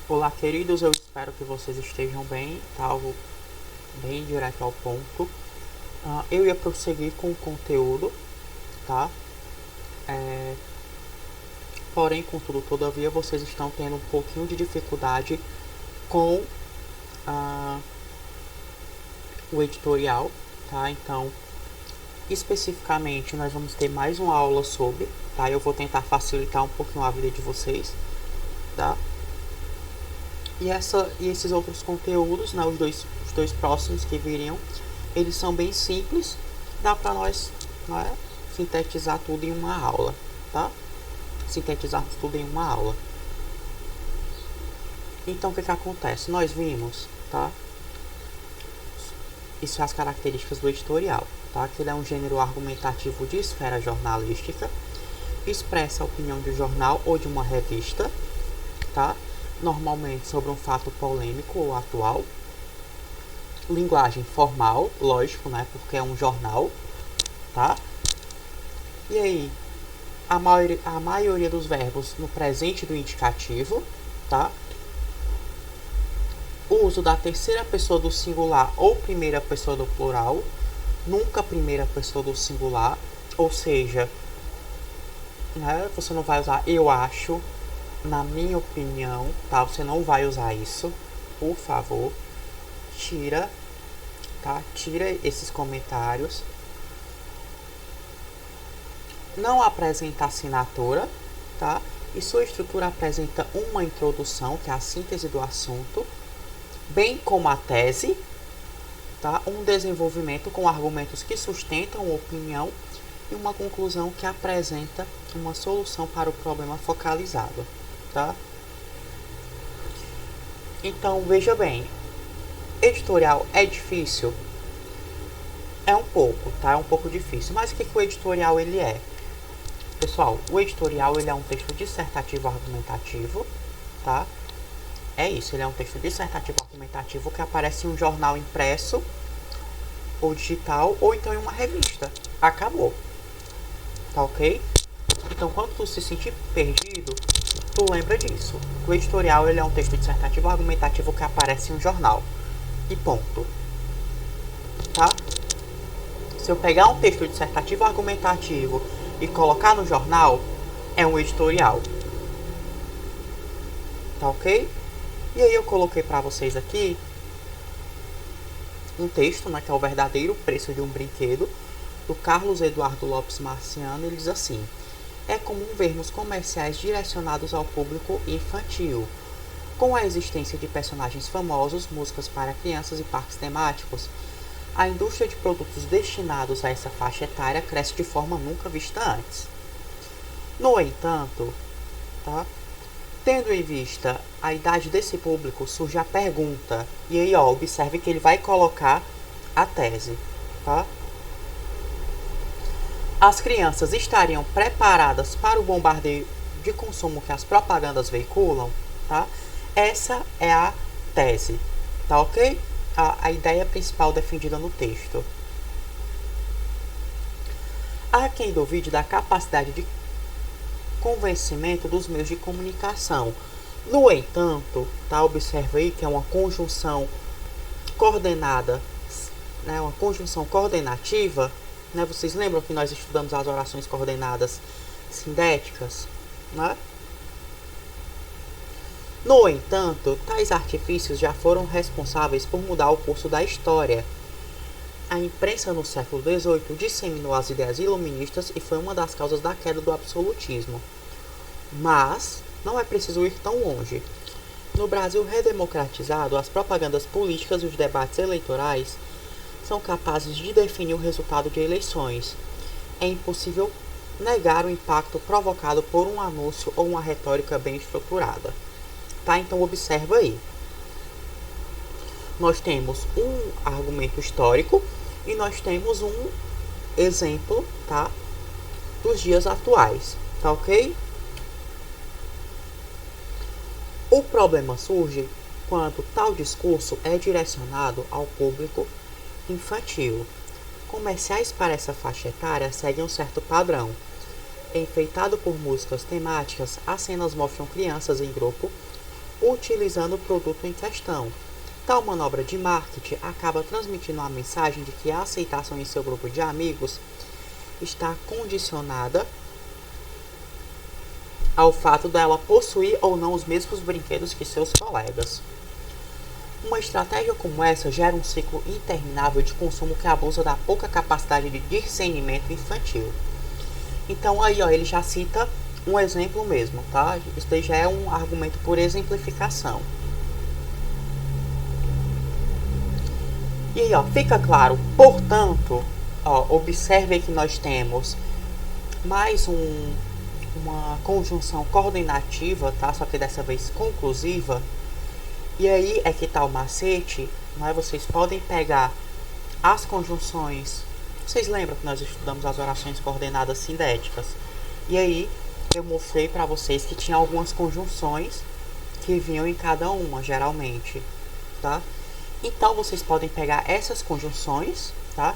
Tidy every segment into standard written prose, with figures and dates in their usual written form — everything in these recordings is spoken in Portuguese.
Olá, queridos, eu espero que vocês estejam bem, tá? Algo bem direto ao ponto. Eu ia prosseguir com o conteúdo, tá? É, Porém, contudo, todavia, vocês estão tendo um pouquinho de dificuldade com ah, o editorial, tá? Então, especificamente, nós vamos ter mais uma aula sobre, tá? Eu vou tentar facilitar um pouquinho a vida de vocês, tá? E esses outros conteúdos, né, os dois próximos que viriam, eles são bem simples, dá para nós, né, sintetizar tudo em uma aula, tá? Sintetizarmos tudo em uma aula. Então, o que acontece? Nós vimos, tá? Isso são as características do editorial, tá? Que ele é um gênero argumentativo de esfera jornalística, expressa a opinião de um jornal ou de uma revista, tá? Normalmente sobre um fato polêmico ou atual. Linguagem formal, lógico, né? Porque é um jornal, tá? E aí, a maioria dos verbos no presente do indicativo, tá? O uso da terceira pessoa do singular ou primeira pessoa do plural, nunca primeira pessoa do singular, ou seja, né? Você não vai usar eu acho, na minha opinião, tá? Você não vai usar isso, por favor. Tira, tá? Tira esses comentários. Não apresenta assinatura, tá? E sua estrutura apresenta uma introdução, que é a síntese do assunto, bem como a tese, tá? Um desenvolvimento com argumentos que sustentam a opinião e uma conclusão que apresenta uma solução para o problema focalizado, tá? Então, veja bem, editorial é difícil? É um pouco, tá? É um pouco difícil. Mas o que o editorial ele é? Pessoal, o editorial ele é um texto dissertativo argumentativo, tá? É isso, ele é um texto dissertativo argumentativo que aparece em um jornal impresso ou digital ou então em uma revista. Acabou. Tá ok? Então, quando tu se sentir perdido, tu lembra disso. O editorial ele é um texto dissertativo argumentativo que aparece em um jornal. E ponto. Tá? Se eu pegar um texto dissertativo argumentativo e colocar no jornal, é um editorial. Tá ok? E aí eu coloquei para vocês aqui um texto, né, que é o verdadeiro preço de um brinquedo, do Carlos Eduardo Lopes Marciano. Ele diz assim: é comum vermos comerciais direcionados ao público infantil, com a existência de personagens famosos, músicas para crianças e parques temáticos. A indústria de produtos destinados a essa faixa etária cresce de forma nunca vista antes. No entanto, tá? Tendo em vista a idade desse público, surge a pergunta. E aí, ó, observe que ele vai colocar a tese, tá? As crianças estariam preparadas para o bombardeio de consumo que as propagandas veiculam, tá? Essa é a tese, tá ok? A ideia principal defendida no texto. Há quem duvide da capacidade de convencimento dos meios de comunicação. No entanto, tá? Observe aí que é uma conjunção coordenada, né? Uma conjunção coordenativa, né? Vocês lembram que nós estudamos as orações coordenadas sindéticas, né? No entanto, tais artifícios já foram responsáveis por mudar o curso da história. A imprensa no século XVIII disseminou as ideias iluministas e foi uma das causas da queda do absolutismo. Mas não é preciso ir tão longe. No Brasil redemocratizado, as propagandas políticas e os debates eleitorais são capazes de definir o resultado de eleições. É impossível negar o impacto provocado por um anúncio ou uma retórica bem estruturada. Tá? Então observa aí. Nós temos um argumento histórico e nós temos um exemplo, tá, dos dias atuais, tá ok? O problema surge quando tal discurso é direcionado ao público infantil. Comerciais para essa faixa etária seguem um certo padrão. Enfeitado por músicas temáticas, as cenas mostram crianças em grupo utilizando o produto em questão. Tal manobra de marketing acaba transmitindo uma mensagem de que a aceitação em seu grupo de amigos está condicionada ao fato dela possuir ou não os mesmos brinquedos que seus colegas. Uma estratégia como essa gera um ciclo interminável de consumo que abusa da pouca capacidade de discernimento infantil. Então aí, ó, ele já cita um exemplo mesmo, tá? Isso daí já é um argumento por exemplificação. E aí, ó, fica claro, portanto, ó, observe que nós temos mais uma conjunção coordenativa, tá? Só que dessa vez conclusiva. E aí é que tá o macete, né? Vocês podem pegar as conjunções. Vocês lembram que nós estudamos as orações coordenadas sindéticas? E aí eu mostrei para vocês que tinha algumas conjunções que vinham em cada uma, geralmente, tá? Então vocês podem pegar essas conjunções, tá?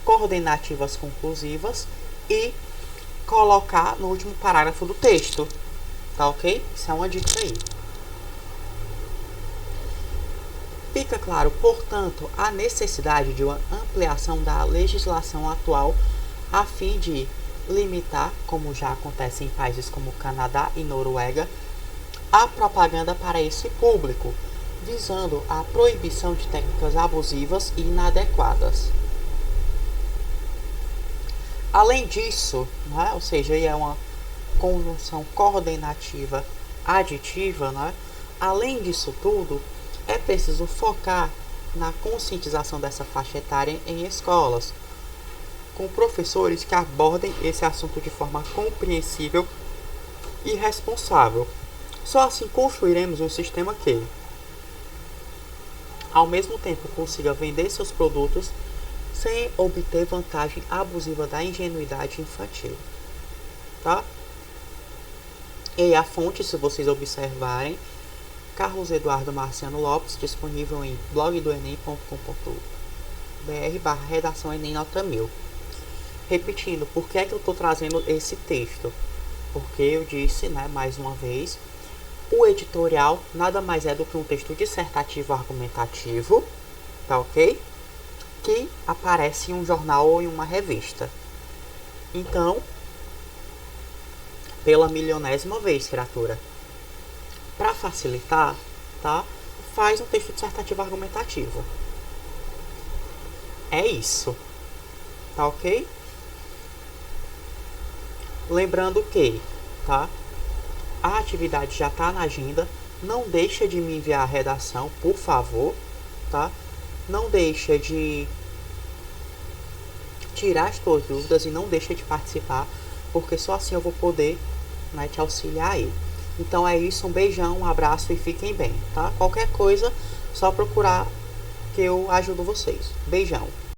Coordenativas conclusivas e colocar no último parágrafo do texto, tá ok? Isso é uma dica aí. Fica claro, portanto, a necessidade de uma ampliação da legislação atual a fim de limitar, como já acontece em países como Canadá e Noruega, a propaganda para esse público, visando a proibição de técnicas abusivas e inadequadas. Além disso, né, ou seja, é uma conjunção coordenativa aditiva, né, além disso tudo, é preciso focar na conscientização dessa faixa etária em escolas, com professores que abordem esse assunto de forma compreensível e responsável. Só assim construiremos um sistema que, ao mesmo tempo, consiga vender seus produtos sem obter vantagem abusiva da ingenuidade infantil. Tá? E a fonte, se vocês observarem, Carlos Eduardo Marciano Lopes, disponível em blogdoenem.com.br/redação Enem Nota 1000. Repetindo, por que é que eu estou trazendo esse texto? Porque eu disse, né, mais uma vez, o editorial nada mais é do que um texto dissertativo argumentativo, tá ok? Que aparece em um jornal ou em uma revista. Então, pela milionésima vez, criatura, para facilitar, tá? Faz um texto dissertativo argumentativo. É isso. Tá ok? Lembrando que, tá? A atividade já tá na agenda. Não deixa de me enviar a redação, por favor, tá? Não deixa de tirar as tuas dúvidas e não deixa de participar, porque só assim eu vou poder, né, te auxiliar aí. Então é isso, um beijão, um abraço e fiquem bem, tá? Qualquer coisa, só procurar que eu ajudo vocês. Beijão.